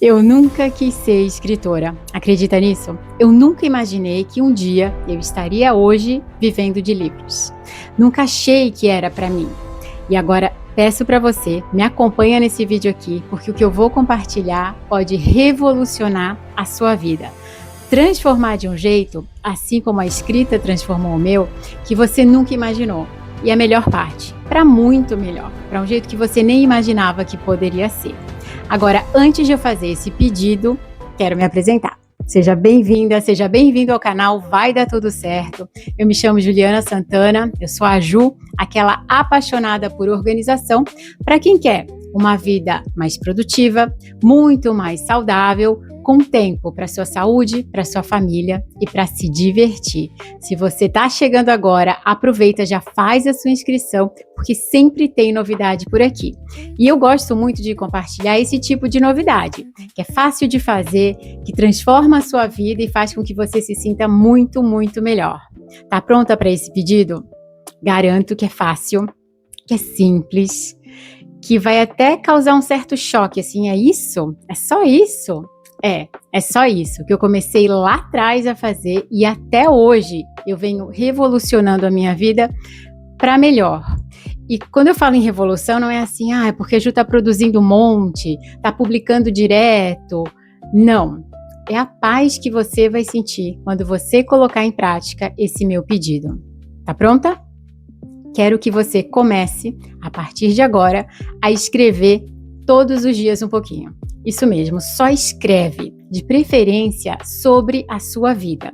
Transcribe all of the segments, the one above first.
Eu nunca quis ser escritora. Acredita nisso? Eu nunca imaginei que um dia eu estaria hoje vivendo de livros. Nunca achei que era para mim. E agora peço para você, me acompanha nesse vídeo aqui, porque o que eu vou compartilhar pode revolucionar a sua vida. Transformar de um jeito, assim como a escrita transformou o meu, que você nunca imaginou. E a melhor parte, para muito melhor, para um jeito que você nem imaginava que poderia ser. Agora, antes de eu fazer esse pedido, quero me apresentar. Seja bem-vinda, seja bem-vindo ao canal Vai Dar Tudo Certo. Eu me chamo Juliana Santana, eu sou a Ju, aquela apaixonada por organização, para quem quer uma vida mais produtiva, muito mais saudável, com tempo para sua saúde, para sua família e para se divertir. Se você está chegando agora, aproveita, já faz a sua inscrição, porque sempre tem novidade por aqui. E eu gosto muito de compartilhar esse tipo de novidade, que é fácil de fazer, que transforma a sua vida e faz com que você se sinta muito, muito melhor. Tá pronta para esse pedido? Garanto que é fácil, que é simples, que vai até causar um certo choque, assim, é isso? É só isso? É só isso que eu comecei lá atrás a fazer e até hoje eu venho revolucionando a minha vida para melhor. E quando eu falo em revolução, não é assim, é porque a Ju está produzindo um monte, está publicando direto. Não, é a paz que você vai sentir quando você colocar em prática esse meu pedido. Tá pronta? Quero que você comece, a partir de agora, a escrever todos os dias um pouquinho. Isso mesmo, só escreve, de preferência sobre a sua vida.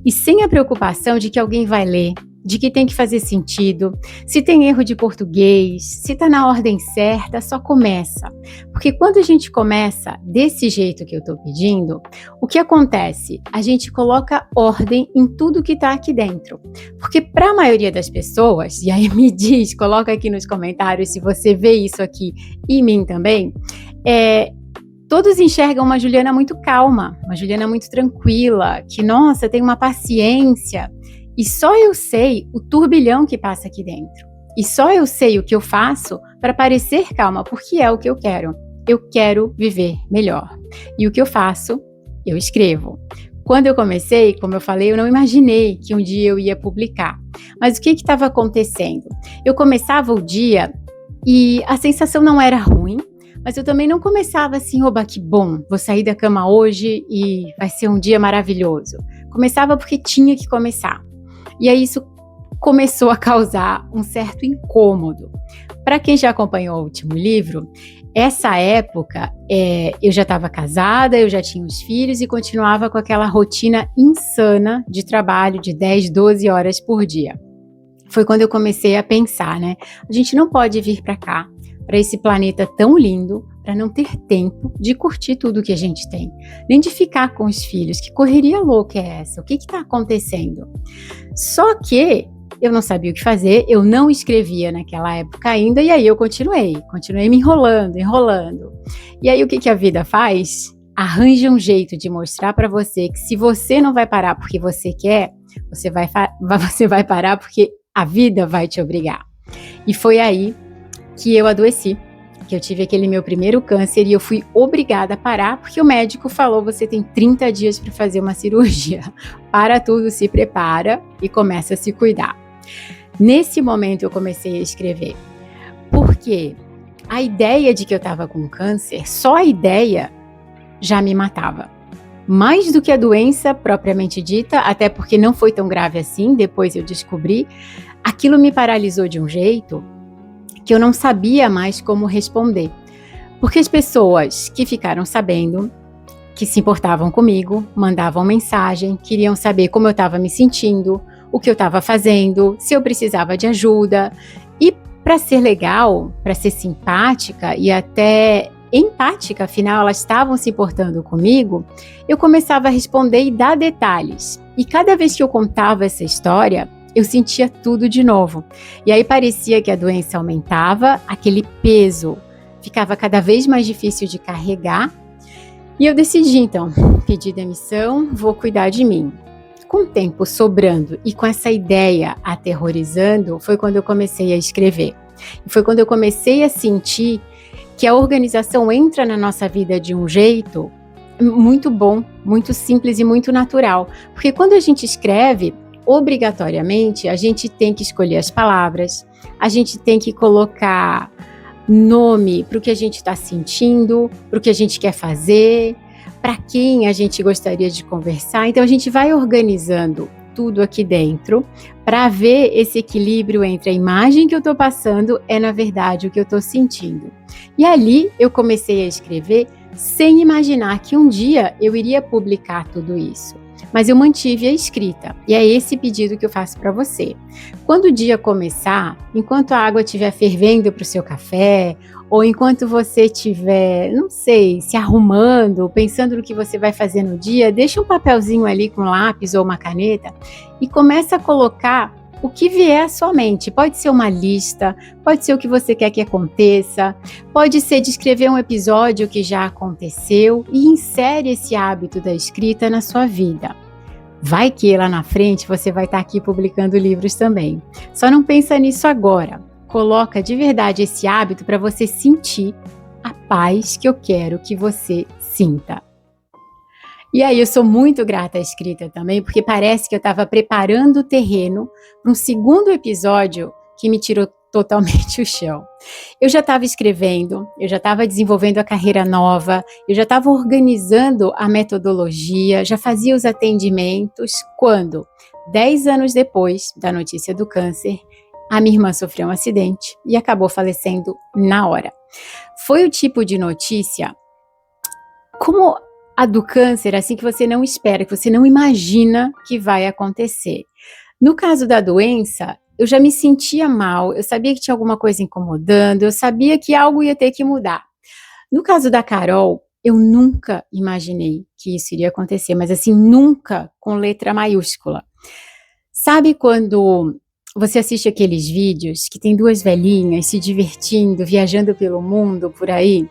E sem a preocupação de que alguém vai ler, de que tem que fazer sentido, se tem erro de português, se está na ordem certa, só começa. Porque quando a gente começa desse jeito que eu estou pedindo, o que acontece? A gente coloca ordem em tudo que está aqui dentro. Porque para a maioria das pessoas, e aí me diz, coloca aqui nos comentários se você vê isso aqui e mim também, todos enxergam uma Juliana muito calma, uma Juliana muito tranquila, que, nossa, tem uma paciência. E só eu sei o turbilhão que passa aqui dentro. E só eu sei o que eu faço para parecer calma, porque é o que eu quero. Eu quero viver melhor. E o que eu faço? Eu escrevo. Quando eu comecei, como eu falei, eu não imaginei que um dia eu ia publicar. Mas o que estava acontecendo? Eu começava o dia e a sensação não era ruim, mas eu também não começava assim, oba, que bom, vou sair da cama hoje e vai ser um dia maravilhoso. Começava porque tinha que começar. E aí isso começou a causar um certo incômodo. Para quem já acompanhou o último livro, essa época eu já estava casada, eu já tinha os filhos e continuava com aquela rotina insana de trabalho de 10, 12 horas por dia. Foi quando eu comecei a pensar, né? A gente não pode vir para cá, para esse planeta tão lindo, para não ter tempo de curtir tudo que a gente tem, nem de ficar com os filhos. Que correria louca é essa? O que está acontecendo? Só que eu não sabia o que fazer, eu não escrevia naquela época ainda, e aí eu continuei me enrolando. E aí o que a vida faz? Arranja um jeito de mostrar para você que se você não vai parar porque você quer, você vai parar porque a vida vai te obrigar. E foi aí que eu adoeci, que eu tive aquele meu primeiro câncer e eu fui obrigada a parar porque o médico falou, você tem 30 dias para fazer uma cirurgia. Para tudo, se prepara e começa a se cuidar. Nesse momento eu comecei a escrever, porque a ideia de que eu estava com câncer, só a ideia já me matava. Mais do que a doença propriamente dita, até porque não foi tão grave assim, depois eu descobri, aquilo me paralisou de um jeito que eu não sabia mais como responder. Porque as pessoas que ficaram sabendo, que se importavam comigo, mandavam mensagem, queriam saber como eu estava me sentindo, o que eu estava fazendo, se eu precisava de ajuda. E para ser legal, para ser simpática e até empática, afinal elas estavam se importando comigo, eu começava a responder e dar detalhes. E cada vez que eu contava essa história, eu sentia tudo de novo. E aí parecia que a doença aumentava, aquele peso ficava cada vez mais difícil de carregar. E eu decidi, então, pedir demissão, vou cuidar de mim. Com o tempo sobrando e com essa ideia aterrorizando, foi quando eu comecei a escrever. E foi quando eu comecei a sentir que a organização entra na nossa vida de um jeito muito bom, muito simples e muito natural. Porque quando a gente escreve, obrigatoriamente, a gente tem que escolher as palavras, a gente tem que colocar nome para o que a gente está sentindo, para o que a gente quer fazer, para quem a gente gostaria de conversar. Então, a gente vai organizando tudo aqui dentro para ver esse equilíbrio entre a imagem que eu estou passando é, na verdade, o que eu estou sentindo. E ali eu comecei a escrever sem imaginar que um dia eu iria publicar tudo isso. Mas eu mantive a escrita, e é esse pedido que eu faço para você. Quando o dia começar, enquanto a água estiver fervendo para o seu café, ou enquanto você estiver, não sei, se arrumando, pensando no que você vai fazer no dia, deixa um papelzinho ali com lápis ou uma caneta e começa a colocar o que vier à sua mente. Pode ser uma lista, pode ser o que você quer que aconteça, pode ser descrever um episódio que já aconteceu e insere esse hábito da escrita na sua vida. Vai que lá na frente você vai estar aqui publicando livros também. Só não pensa nisso agora. Coloca de verdade esse hábito para você sentir a paz que eu quero que você sinta. E aí eu sou muito grata à escrita também, porque parece que eu estava preparando o terreno para um segundo episódio que me tirou totalmente o chão. Eu já estava escrevendo, eu já estava desenvolvendo a carreira nova, eu já estava organizando a metodologia, já fazia os atendimentos, quando, 10 anos depois da notícia do câncer, a minha irmã sofreu um acidente e acabou falecendo na hora. Foi o tipo de notícia, como a do câncer, assim, que você não espera, que você não imagina que vai acontecer. No caso da doença, eu já me sentia mal, eu sabia que tinha alguma coisa incomodando, eu sabia que algo ia ter que mudar. No caso da Carol, eu nunca imaginei que isso iria acontecer, mas assim, nunca com letra maiúscula. Sabe quando você assiste aqueles vídeos que tem duas velhinhas se divertindo, viajando pelo mundo por aí?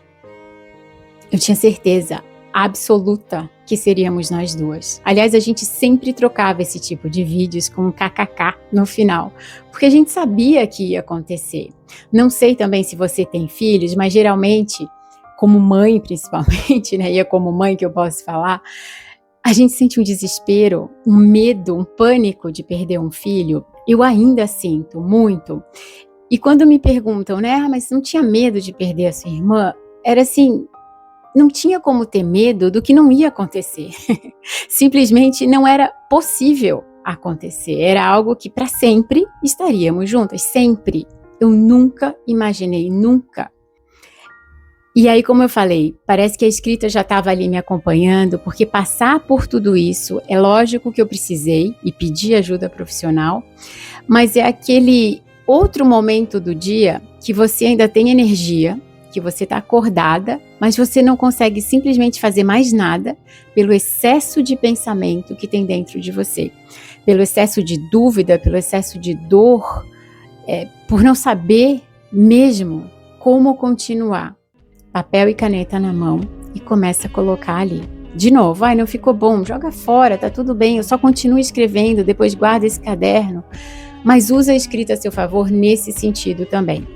Eu tinha certeza absoluta que seríamos nós duas. Aliás, a gente sempre trocava esse tipo de vídeos com um kkk no final, porque a gente sabia que ia acontecer. Não sei também se você tem filhos, mas geralmente, como mãe principalmente, né, e é como mãe que eu posso falar, a gente sente um desespero, um medo, um pânico de perder um filho. Eu ainda sinto muito. E quando me perguntam, né, mas não tinha medo de perder a sua irmã? Era assim, não tinha como ter medo do que não ia acontecer. Simplesmente não era possível acontecer. Era algo que para sempre estaríamos juntas, sempre. Eu nunca imaginei, nunca. E aí, como eu falei, parece que a escrita já estava ali me acompanhando, porque passar por tudo isso, é lógico que eu precisei e pedi ajuda profissional, mas é aquele outro momento do dia que você ainda tem energia, que você está acordada, mas você não consegue simplesmente fazer mais nada pelo excesso de pensamento que tem dentro de você, pelo excesso de dúvida, pelo excesso de dor, por não saber mesmo como continuar. Papel e caneta na mão e começa a colocar ali. De novo, não ficou bom, joga fora, tá tudo bem, eu só continuo escrevendo, depois guarda esse caderno, mas usa a escrita a seu favor nesse sentido também.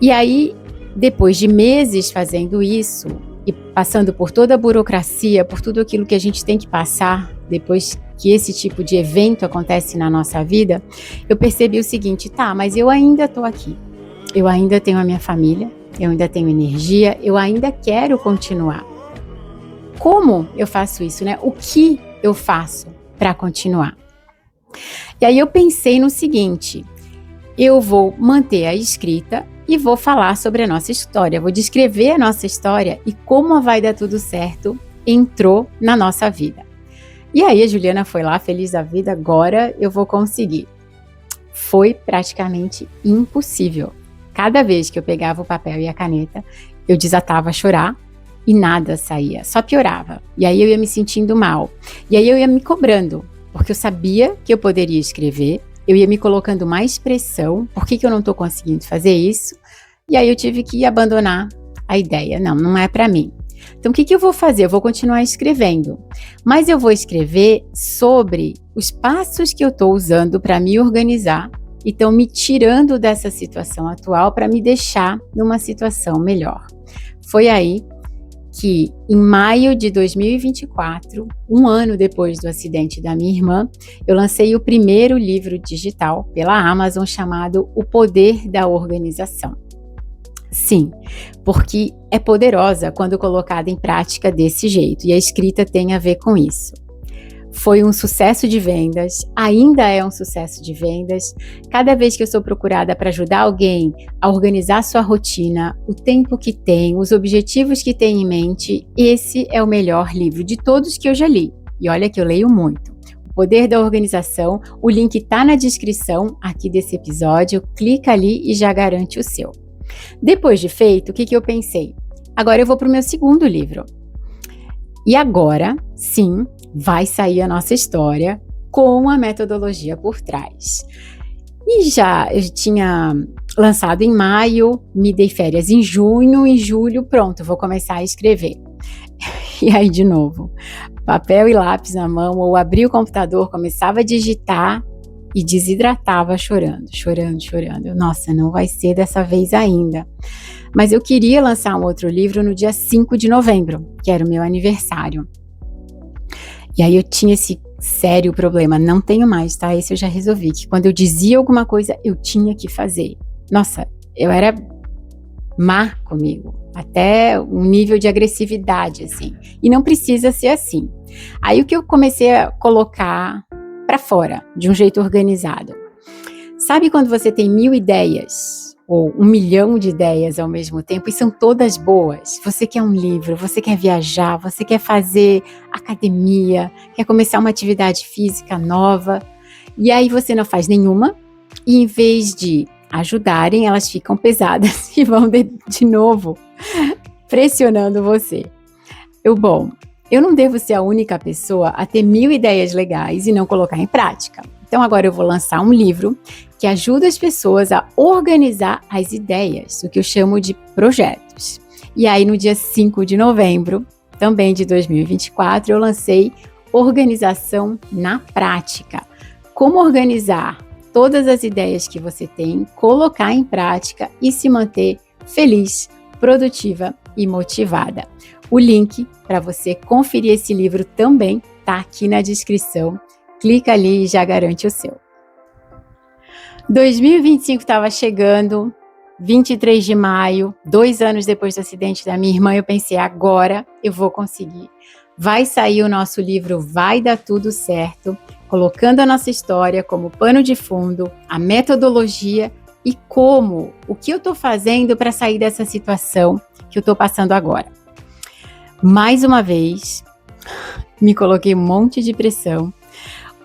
E aí, depois de meses fazendo isso e passando por toda a burocracia, por tudo aquilo que a gente tem que passar depois que esse tipo de evento acontece na nossa vida, eu percebi o seguinte, mas eu ainda estou aqui, eu ainda tenho a minha família, eu ainda tenho energia, eu ainda quero continuar. Como eu faço isso, né? O que eu faço para continuar? E aí eu pensei no seguinte, eu vou manter a escrita e vou falar sobre a nossa história, vou descrever a nossa história e como a Vai Dar Tudo Certo entrou na nossa vida. E aí a Juliana foi lá, feliz da vida, agora eu vou conseguir. Foi praticamente impossível. Cada vez que eu pegava o papel e a caneta, eu desatava a chorar e nada saía, só piorava. E aí eu ia me sentindo mal. E aí eu ia me cobrando, porque eu sabia que eu poderia escrever, eu ia me colocando mais pressão, por que eu não estou conseguindo fazer isso? E aí eu tive que abandonar a ideia, não é para mim. Então o que eu vou fazer? Eu vou continuar escrevendo, mas eu vou escrever sobre os passos que eu estou usando para me organizar e estão me tirando dessa situação atual para me deixar numa situação melhor. Foi aí que, em maio de 2024, um ano depois do acidente da minha irmã, eu lancei o primeiro livro digital pela Amazon chamado O Poder da Organização. Sim, porque é poderosa quando colocada em prática desse jeito, e a escrita tem a ver com isso. Foi um sucesso de vendas, ainda é um sucesso de vendas. Cada vez que eu sou procurada para ajudar alguém a organizar sua rotina, o tempo que tem, os objetivos que tem em mente, esse é o melhor livro de todos que eu já li. E olha que eu leio muito. O Poder da Organização, o link está na descrição aqui desse episódio, clica ali e já garante o seu. Depois de feito, o que eu pensei? Agora eu vou para o meu segundo livro. E agora, sim, vai sair a nossa história com a metodologia por trás. E eu tinha lançado em maio, me dei férias em junho, em julho, pronto, vou começar a escrever. E aí, de novo, papel e lápis na mão, ou abri o computador, começava a digitar e desidratava chorando. Nossa, não vai ser dessa vez ainda. Mas eu queria lançar um outro livro no dia 5 de novembro, que era o meu aniversário. E aí eu tinha esse sério problema, não tenho mais, tá? Esse eu já resolvi, que quando eu dizia alguma coisa, eu tinha que fazer. Nossa, eu era má comigo, até um nível de agressividade, assim. E não precisa ser assim. Aí o que eu comecei a colocar para fora, de um jeito organizado. Sabe quando você tem 1000 ideias? Ou 1 milhão de ideias ao mesmo tempo, e são todas boas. Você quer um livro, você quer viajar, você quer fazer academia, quer começar uma atividade física nova, e aí você não faz nenhuma, e em vez de ajudarem, elas ficam pesadas e vão de novo pressionando você. Eu não devo ser a única pessoa a ter 1000 ideias legais e não colocar em prática. Então agora eu vou lançar um livro que ajuda as pessoas a organizar as ideias, o que eu chamo de projetos. E aí no dia 5 de novembro, também de 2024, eu lancei Organização na Prática. Como organizar todas as ideias que você tem, colocar em prática e se manter feliz, produtiva e motivada. O link para você conferir esse livro também está aqui na descrição. Clica ali e já garante o seu. 2025 estava chegando, 23 de maio, 2 anos depois do acidente da minha irmã, eu pensei, agora eu vou conseguir. Vai sair o nosso livro, vai dar tudo certo, colocando a nossa história como pano de fundo, a metodologia e o que eu estou fazendo para sair dessa situação que eu estou passando agora. Mais uma vez, me coloquei um monte de pressão.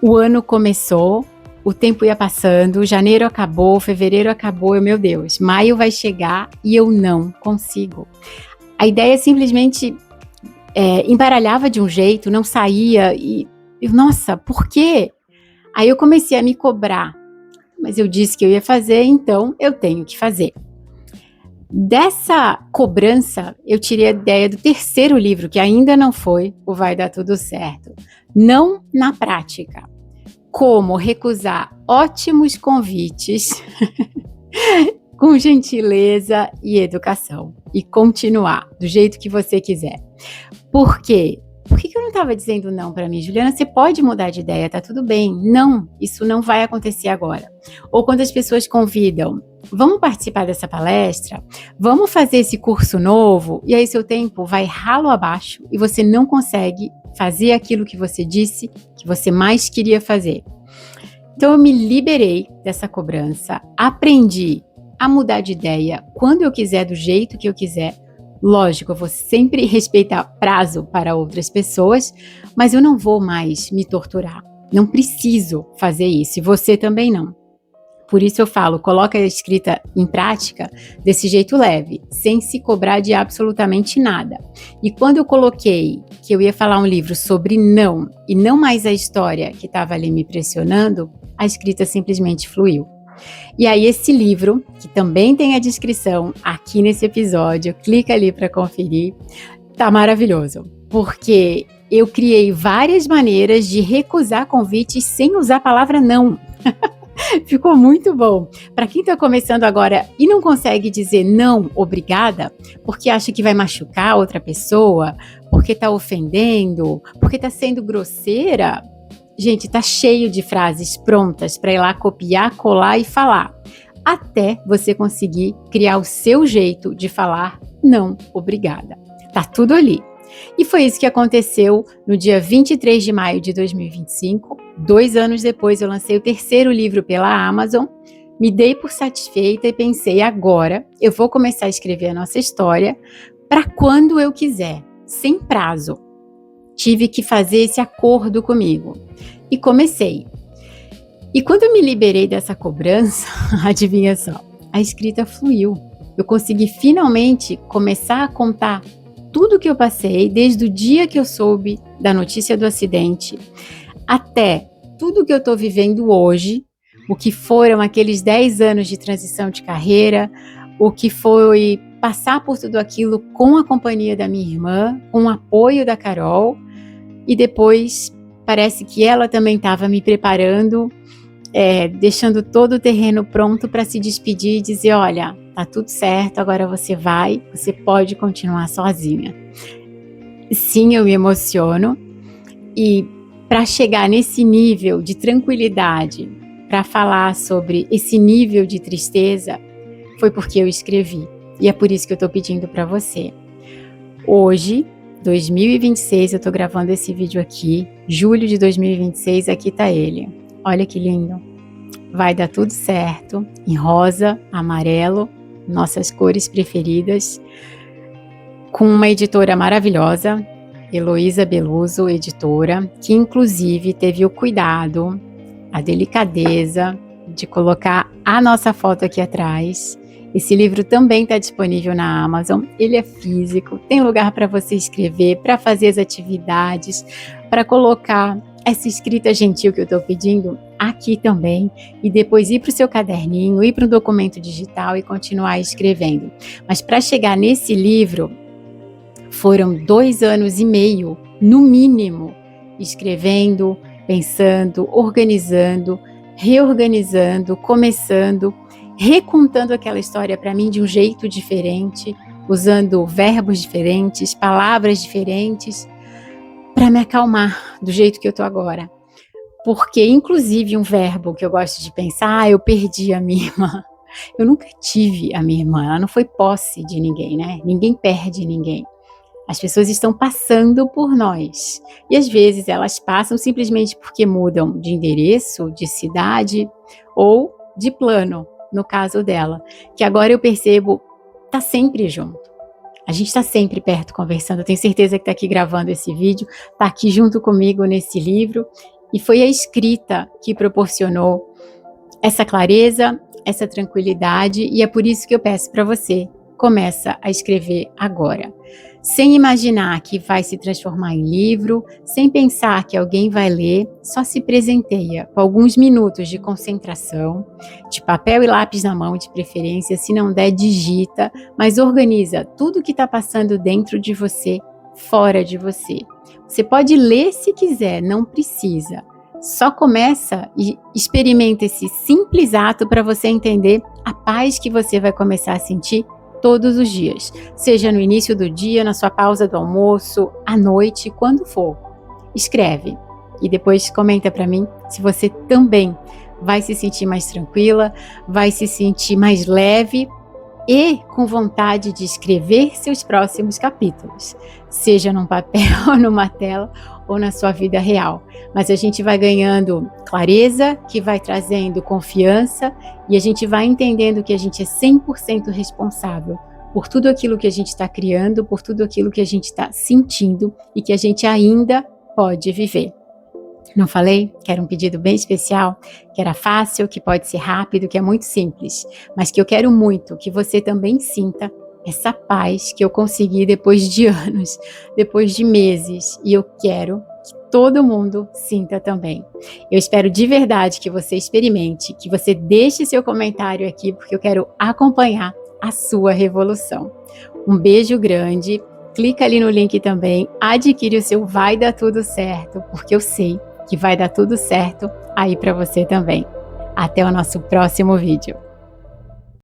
O ano começou, o tempo ia passando, janeiro acabou, fevereiro acabou, meu Deus, maio vai chegar e eu não consigo. A ideia simplesmente embaralhava de um jeito, não saía e nossa, por quê? Aí eu comecei a me cobrar, mas eu disse que eu ia fazer, então eu tenho que fazer. Dessa cobrança, eu tirei a ideia do terceiro livro, que ainda não foi o Vai Dar Tudo Certo. Não na prática. Como recusar ótimos convites com gentileza e educação. E continuar do jeito que você quiser. Por quê? Por que eu não estava dizendo não para mim? Juliana, você pode mudar de ideia, tá tudo bem. Não, isso não vai acontecer agora. Ou quando as pessoas convidam, vamos participar dessa palestra? Vamos fazer esse curso novo? E aí seu tempo vai ralo abaixo e você não consegue fazer aquilo que você disse que você mais queria fazer. Então eu me liberei dessa cobrança, aprendi a mudar de ideia quando eu quiser, do jeito que eu quiser. Lógico, eu vou sempre respeitar prazo para outras pessoas, mas eu não vou mais me torturar. Não preciso fazer isso, e você também não. Por isso eu falo, coloca a escrita em prática desse jeito leve, sem se cobrar de absolutamente nada. E quando eu coloquei que eu ia falar um livro sobre não, e não mais a história que estava ali me pressionando, a escrita simplesmente fluiu. E aí esse livro, que também tem a descrição aqui nesse episódio, clica ali para conferir, tá maravilhoso, porque eu criei várias maneiras de recusar convites sem usar a palavra não. Ficou muito bom. Para quem está começando agora e não consegue dizer não, obrigada, porque acha que vai machucar outra pessoa, porque está ofendendo, porque está sendo grosseira, gente, tá cheio de frases prontas para ir lá copiar, colar e falar, até você conseguir criar o seu jeito de falar não, obrigada. Tá tudo ali. E foi isso que aconteceu no dia 23 de maio de 2025. 2 anos depois, eu lancei o terceiro livro pela Amazon, me dei por satisfeita e pensei, agora eu vou começar a escrever a nossa história para quando eu quiser, sem prazo. Tive que fazer esse acordo comigo. E comecei. E quando eu me liberei dessa cobrança, adivinha só, a escrita fluiu. Eu consegui finalmente começar a contar tudo que eu passei, desde o dia que eu soube da notícia do acidente, até tudo que eu estou vivendo hoje, o que foram aqueles 10 anos de transição de carreira, o que foi passar por tudo aquilo com a companhia da minha irmã, com o apoio da Carol, e depois parece que ela também estava me preparando, deixando todo o terreno pronto para se despedir e dizer, olha, tá tudo certo, agora você pode continuar sozinha. Sim, eu me emociono, e para chegar nesse nível de tranquilidade, para falar sobre esse nível de tristeza, foi porque eu escrevi. E é por isso que eu estou pedindo para você. Hoje, 2026, eu estou gravando esse vídeo aqui, julho de 2026, aqui tá ele. Olha que lindo. Vai dar tudo certo, em rosa, amarelo, nossas cores preferidas, com uma editora maravilhosa, Heloísa Beluso, editora, que inclusive teve o cuidado, a delicadeza de colocar a nossa foto aqui atrás. Esse livro também está disponível na Amazon, ele é físico, tem lugar para você escrever, para fazer as atividades, para colocar essa escrita gentil que eu estou pedindo aqui também, e depois ir para o seu caderninho, ir para um documento digital e continuar escrevendo. Mas para chegar nesse livro, foram 2 anos e meio, no mínimo, escrevendo, pensando, organizando, reorganizando, começando, recontando aquela história para mim de um jeito diferente, usando verbos diferentes, palavras diferentes, para me acalmar do jeito que eu estou agora. Porque, inclusive, um verbo que eu gosto de pensar, eu perdi a minha irmã. Eu nunca tive a minha irmã, ela não foi posse de ninguém, né? Ninguém perde ninguém. As pessoas estão passando por nós. E às vezes elas passam simplesmente porque mudam de endereço, de cidade ou de plano, no caso dela. Que agora eu percebo, tá sempre junto. A gente está sempre perto conversando. Eu tenho certeza que está aqui gravando esse vídeo, está aqui junto comigo nesse livro. E foi a escrita que proporcionou essa clareza, essa tranquilidade. E é por isso que eu peço para você, começa a escrever agora. Sem imaginar que vai se transformar em livro, sem pensar que alguém vai ler, só se presenteia com alguns minutos de concentração, de papel e lápis na mão de preferência, se não der, digita, mas organiza tudo que está passando dentro de você, fora de você. Você pode ler se quiser, não precisa. Só começa e experimenta esse simples ato para você entender a paz que você vai começar a sentir todos os dias, seja no início do dia, na sua pausa do almoço, à noite, quando for. Escreve e depois comenta para mim se você também vai se sentir mais tranquila, vai se sentir mais leve e com vontade de escrever seus próximos capítulos, seja num papel, numa tela ou na sua vida real. Mas a gente vai ganhando clareza, que vai trazendo confiança, e a gente vai entendendo que a gente é 100% responsável por tudo aquilo que a gente está criando, por tudo aquilo que a gente está sentindo e que a gente ainda pode viver. Não falei que era um pedido bem especial, que era fácil, que pode ser rápido, que é muito simples, mas que eu quero muito que você também sinta essa paz que eu consegui depois de anos, depois de meses, e eu quero que todo mundo sinta também. Eu espero de verdade que você experimente, que você deixe seu comentário aqui, porque eu quero acompanhar a sua revolução. Um beijo grande, clica ali no link também, adquire o seu Vai Dar Tudo Certo, porque eu sei que vai dar tudo certo aí para você também. Até o nosso próximo vídeo.